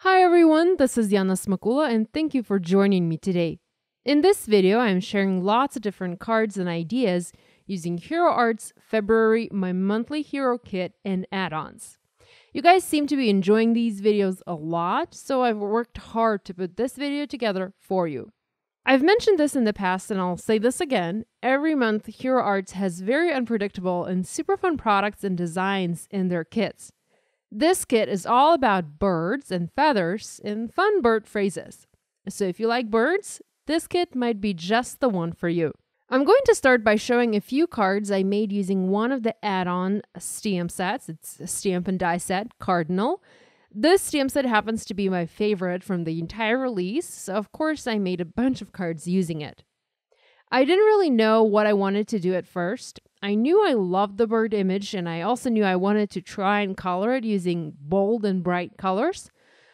Hi everyone, this is Yana Smakula and thank you for joining me today. In this video, I'm sharing lots of different cards and ideas using Hero Art's February My Monthly Hero Kit and add-ons. You guys seem to be enjoying these videos a lot, so I've worked hard to put this video together for you. I've mentioned this in the past and I'll say this again. Every month, Hero Arts has very unpredictable and super fun products and designs in their kits. This kit is all about birds and feathers and fun bird phrases. So if you like birds, this kit might be just the one for you. I'm going to start by showing a few cards I made using one of the add-on stamp sets. It's a Stamp and Die set, Cardinal. This stamp set happens to be my favorite from the entire release, so of course I made a bunch of cards using it. I didn't really know what I wanted to do at first. I knew I loved the bird image, and I also knew I wanted to try and color it using bold and bright colors.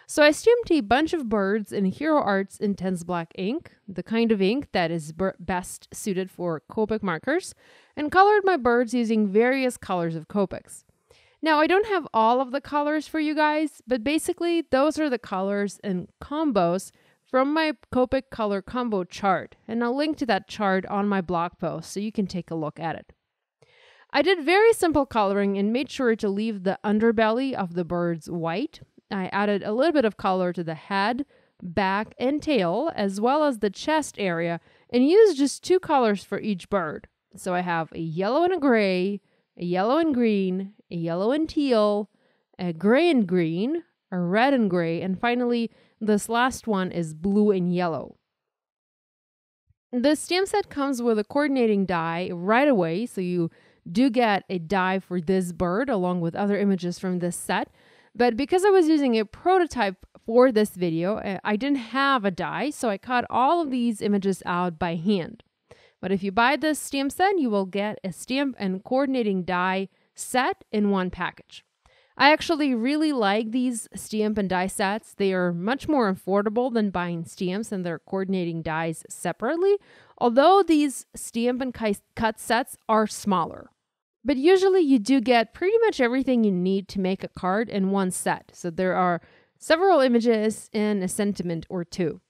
So I stamped a bunch of birds in Hero Arts Intense Black ink, the kind of ink that is best suited for Copic markers, and colored my birds using various colors of Copics. Now, I don't have all of the colors for you guys, but basically those are the colors and combos from my Copic color combo chart, and I'll link to that chart on my blog post so you can take a look at it. I did very simple coloring and made sure to leave the underbelly of the birds white. I added a little bit of color to the head, back, and tail, as well as the chest area, and used just two colors for each bird. So I have a yellow and a gray, a yellow and green, a yellow and teal, a gray and green, a red and gray, and finally, this last one is blue and yellow. The stamp set comes with a coordinating die right away, so you do get a die for this bird along with other images from this set. But because I was using a prototype for this video, I didn't have a die, so I cut all of these images out by hand. But if you buy this stamp set, you will get a stamp and coordinating die set in one package. I actually really like these stamp and die sets. They are much more affordable than buying stamps and their coordinating dies separately, although these stamp and cut sets are smaller. But usually you do get pretty much everything you need to make a card in one set. So there are several images and a sentiment or two.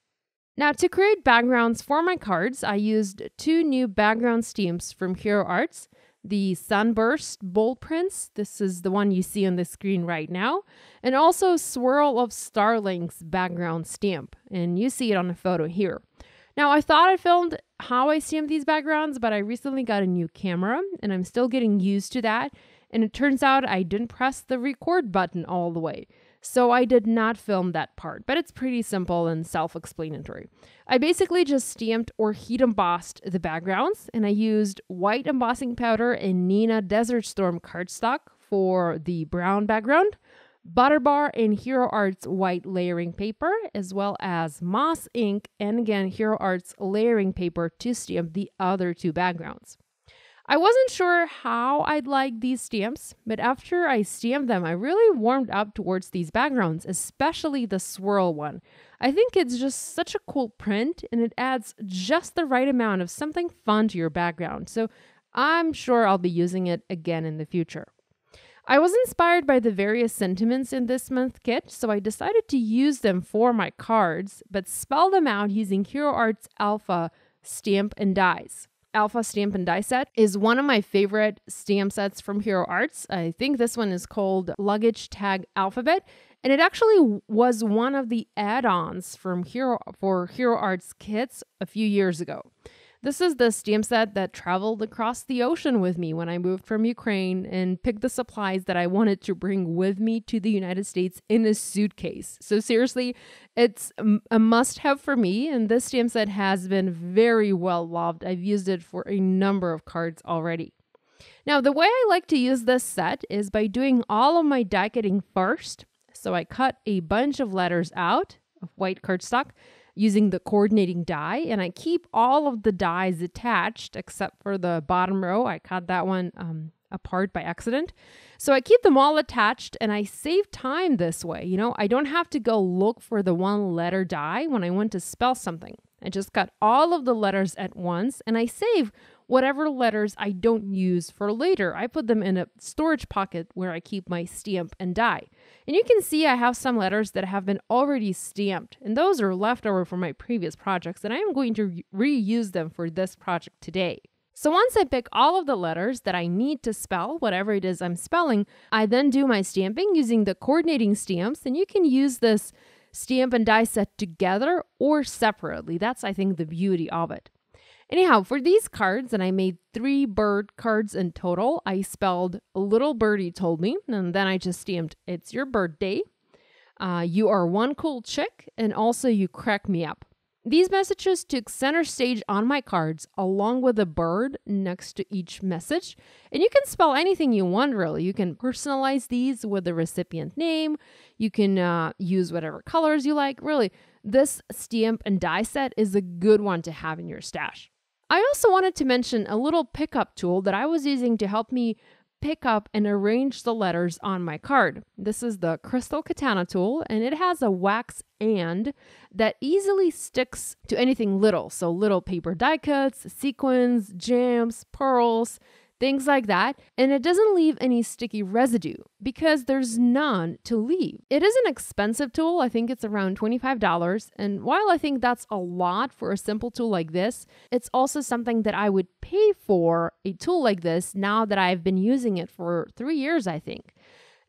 Now, to create backgrounds for my cards, I used two new background stamps from Hero Arts. The Sunburst Bold Prints, this is the one you see on the screen right now, and also Swirl of Starlings background stamp, and you see it on the photo here. Now, I thought I filmed how I stamped these backgrounds, but I recently got a new camera, and I'm still getting used to that, and it turns out I didn't press the record button all the way. So I did not film that part, but it's pretty simple and self-explanatory. I basically just stamped or heat embossed the backgrounds, and I used white embossing powder and Nina Desert Storm cardstock for the brown background, Butterbar and Hero Arts white layering paper, as well as moss ink and again Hero Arts layering paper to stamp the other two backgrounds. I wasn't sure how I'd like these stamps, but after I stamped them, I really warmed up towards these backgrounds, especially the swirl one. I think it's just such a cool print, and it adds just the right amount of something fun to your background, so I'm sure I'll be using it again in the future. I was inspired by the various sentiments in this month kit, so I decided to use them for my cards, but spell them out using Hero Arts Alpha Stamp and Dies. Alpha Stamp and Die set is one of my favorite stamp sets from Hero Arts. I think this one is called Luggage Tag Alphabet, and it actually was one of the add-ons for Hero Arts kits a few years ago. This is the stamp set that traveled across the ocean with me when I moved from Ukraine and picked the supplies that I wanted to bring with me to the United States in a suitcase. So seriously, it's a must-have for me, and this stamp set has been very well loved. I've used it for a number of cards already. Now, the way I like to use this set is by doing all of my die cutting first. So I cut a bunch of letters out of white cardstock using the coordinating die, and I keep all of the dies attached except for the bottom row. I cut that one apart by accident. So I keep them all attached, and I save time this way. You know, I don't have to go look for the one letter die when I want to spell something. I just cut all of the letters at once, and I save whatever letters I don't use for later. I put them in a storage pocket where I keep my stamp and die. And you can see I have some letters that have been already stamped, and those are left over from my previous projects, and I am going to reuse them for this project today. So once I pick all of the letters that I need to spell, whatever it is I'm spelling, I then do my stamping using the coordinating stamps, and you can use this stamp and die set together or separately. That's, I think, the beauty of it. Anyhow, for these cards, and I made 3 bird cards in total, I spelled "Little Birdie Told Me," and then I just stamped "It's Your Birthday," "You Are One Cool Chick," and also "You Crack Me Up." These messages took center stage on my cards along with a bird next to each message. And you can spell anything you want, really. You can personalize these with the recipient name. You can use whatever colors you like. Really, this stamp and die set is a good one to have in your stash. I also wanted to mention a little pickup tool that I was using to help me pick up and arrange the letters on my card. This is the Crystal Katana tool, and it has a wax and that easily sticks to anything little. So little paper die cuts, sequins, gems, pearls, things like that. And it doesn't leave any sticky residue because there's none to leave. It is an expensive tool. I think it's around $25. And while I think that's a lot for a simple tool like this, it's also something that I would pay for a tool like this now that I've been using it for 3 years, I think.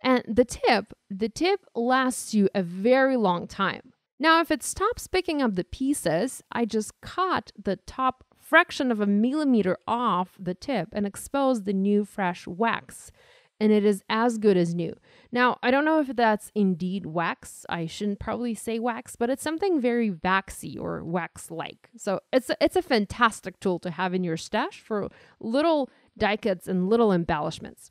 And the tip lasts you a very long time. Now, if it stops picking up the pieces, I just cut the top fraction of a millimeter off the tip and expose the new fresh wax, and it is as good as new. Now, I don't know if that's indeed wax. I shouldn't probably say wax, but it's something very waxy or wax-like. So it's a fantastic tool to have in your stash for little die cuts and little embellishments.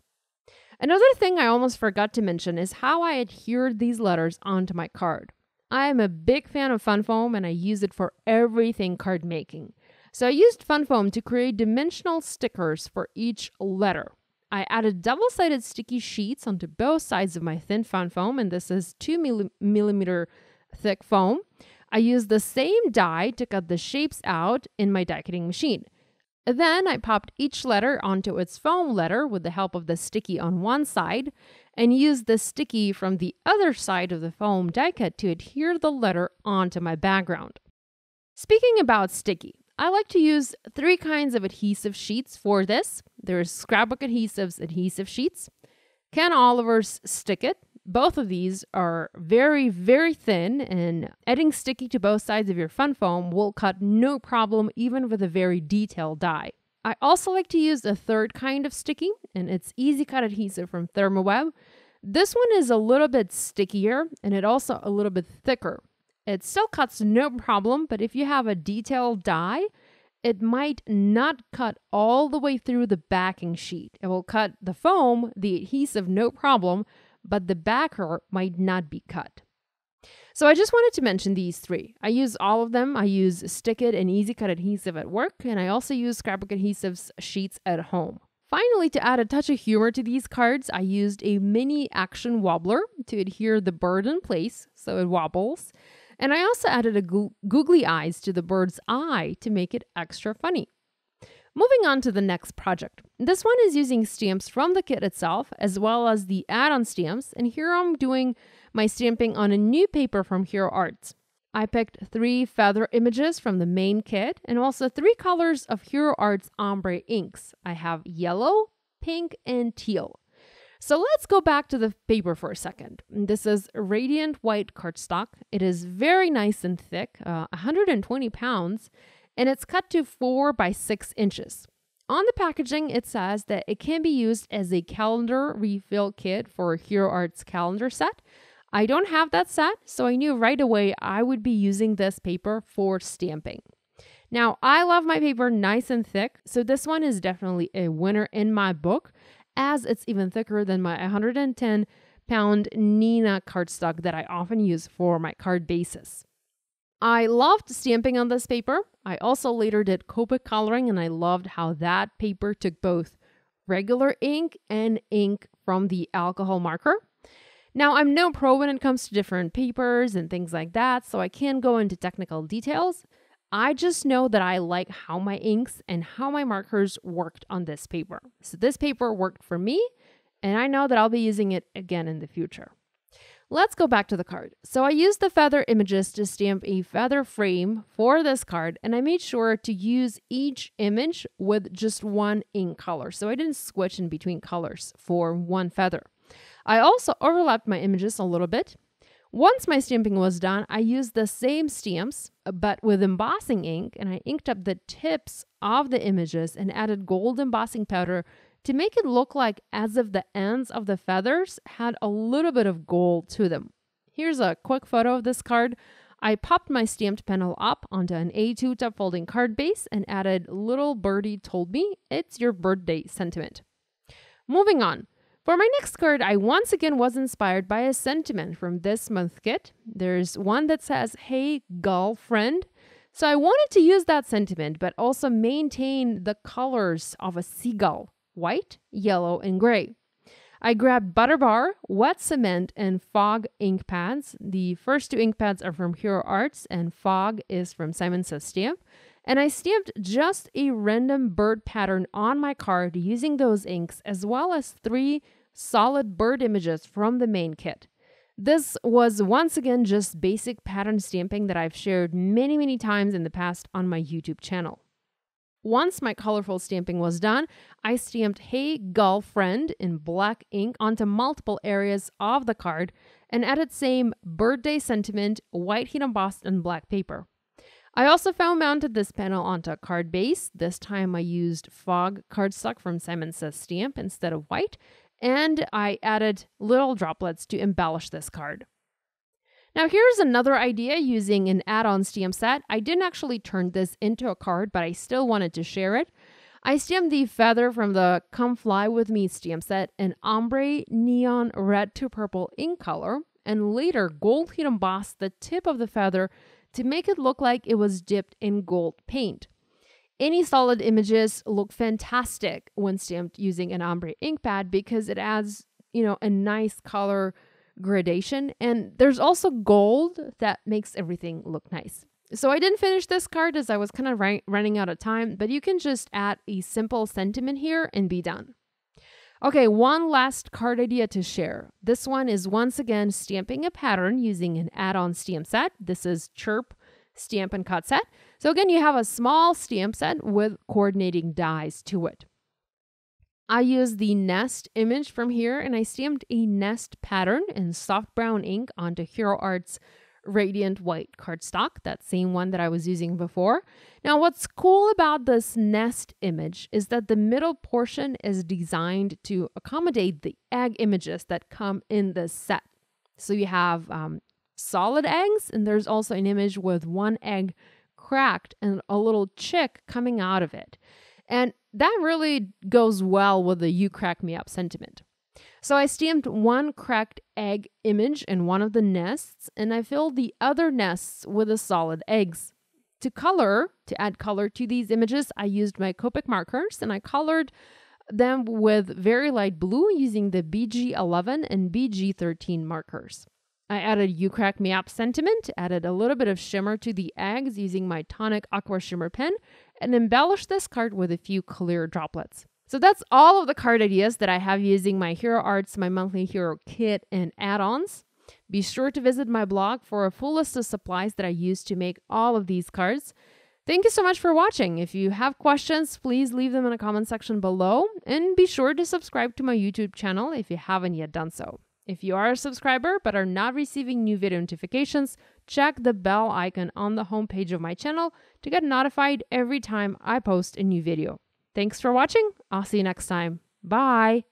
Another thing I almost forgot to mention is how I adhered these letters onto my card. I am a big fan of fun foam, and I use it for everything card making. So I used fun foam to create dimensional stickers for each letter. I added double-sided sticky sheets onto both sides of my thin fun foam, and this is 2 millimeter thick foam. I used the same die to cut the shapes out in my die cutting machine. Then I popped each letter onto its foam letter with the help of the sticky on one side and used the sticky from the other side of the foam die cut to adhere the letter onto my background. Speaking about sticky, I like to use 3 kinds of adhesive sheets for this. There's Scrapbook Adhesives adhesive sheets, Ken Oliver's Stick It. Both of these are very, very thin, and adding sticky to both sides of your fun foam will cut no problem even with a very detailed die. I also like to use a 3rd kind of sticky, and it's Easy Cut Adhesive from ThermoWeb. This one is a little bit stickier, and it also a little bit thicker. It still cuts no problem, but if you have a detailed die, it might not cut all the way through the backing sheet. It will cut the foam, the adhesive, no problem, but the backer might not be cut. So I just wanted to mention these 3. I use all of them. I use Stick It and Easy Cut Adhesive at work, and I also use Scrapbook Adhesives sheets at home. Finally, to add a touch of humor to these cards, I used a mini action wobbler to adhere the bird in place so it wobbles. And I also added a googly eyes to the bird's eye to make it extra funny. Moving on to the next project. This one is using stamps from the kit itself as well as the add-on stamps, and here I'm doing my stamping on a new paper from Hero Arts. I picked 3 feather images from the main kit and also 3 colors of Hero Arts ombre inks. I have yellow, pink, and teal. So let's go back to the paper for a second. This is Radiant White cardstock. It is very nice and thick, 120 pounds, and it's cut to 4 by 6 inches. On the packaging, it says that it can be used as a calendar refill kit for Hero Arts calendar set. I don't have that set, so I knew right away I would be using this paper for stamping. Now, I love my paper nice and thick, so this one is definitely a winner in my book, as it's even thicker than my 110-pound Nina cardstock that I often use for my card bases. I loved stamping on this paper. I also later did Copic coloring, and I loved how that paper took both regular ink and ink from the alcohol marker. Now, I'm no pro when it comes to different papers and things like that, so I can't go into technical details. I just know that I like how my inks and how my markers worked on this paper. So this paper worked for me, and I know that I'll be using it again in the future. Let's go back to the card. So I used the feather images to stamp a feather frame for this card, and I made sure to use each image with just one ink color. So I didn't switch in between colors for one feather. I also overlapped my images a little bit. Once my stamping was done, I used the same stamps, but with embossing ink, and I inked up the tips of the images and added gold embossing powder to make it look like as if the ends of the feathers had a little bit of gold to them. Here's a quick photo of this card. I popped my stamped panel up onto an A2 top folding card base and added "Little Birdie Told Me It's Your Birthday" sentiment. Moving on. For my next card, I once again was inspired by a sentiment from this month kit. There's one that says, "Hey, girlfriend." So I wanted to use that sentiment, but also maintain the colors of a seagull: white, yellow, and gray. I grabbed butter bar, wet cement, and fog ink pads. The first two ink pads are from Hero Arts, and fog is from Simon Says Stamp. And I stamped just a random bird pattern on my card using those inks, as well as 3 solid bird images from the main kit. This was once again just basic pattern stamping that I've shared many times in the past on my YouTube channel. Once my colorful stamping was done, I stamped "Hey Girlfriend" in black ink onto multiple areas of the card and added same birthday sentiment, white heat embossed on black paper. I also found mounted this panel onto a card base. This time I used fog cardstock from Simon Says Stamp instead of white, and I added little droplets to embellish this card. Now here's another idea using an add-on stamp set. I didn't actually turn this into a card, but I still wanted to share it. I stamped the feather from the Come Fly With Me stamp set in ombre neon red to purple ink color, and later gold heat embossed the tip of the feather to make it look like it was dipped in gold paint. Any solid images look fantastic when stamped using an ombre ink pad because it adds, a nice color gradation, and there's also gold that makes everything look nice. So I didn't finish this card as I was kind of running out of time, but you can just add a simple sentiment here and be done. Okay, one last card idea to share. This one is once again stamping a pattern using an add-on stamp set. This is Chirp Stamp and Cut Set. So again, you have a small stamp set with coordinating dies to it. I used the nest image from here, and I stamped a nest pattern in soft brown ink onto Hero Arts Radiant White cardstock, that same one that I was using before. Now, what's cool about this nest image is that the middle portion is designed to accommodate the egg images that come in this set. So you have solid eggs, and there's also an image with one egg cracked and a little chick coming out of it. And that really goes well with the "You Crack Me Up" sentiment. So I stamped one cracked egg image in one of the nests, and I filled the other nests with the solid eggs. To add color to these images, I used my Copic markers, and I colored them with very light blue using the BG11 and BG13 markers. I added "You Crack Me Up" sentiment, added a little bit of shimmer to the eggs using my Tonic Aqua Shimmer pen, and embellished this card with a few clear droplets. So that's all of the card ideas that I have using my Hero Arts, my monthly hero kit, and add-ons. Be sure to visit my blog for a full list of supplies that I use to make all of these cards. Thank you so much for watching. If you have questions, please leave them in the comment section below, and be sure to subscribe to my YouTube channel if you haven't yet done so. If you are a subscriber but are not receiving new video notifications, check the bell icon on the homepage of my channel to get notified every time I post a new video. Thanks for watching. I'll see you next time. Bye.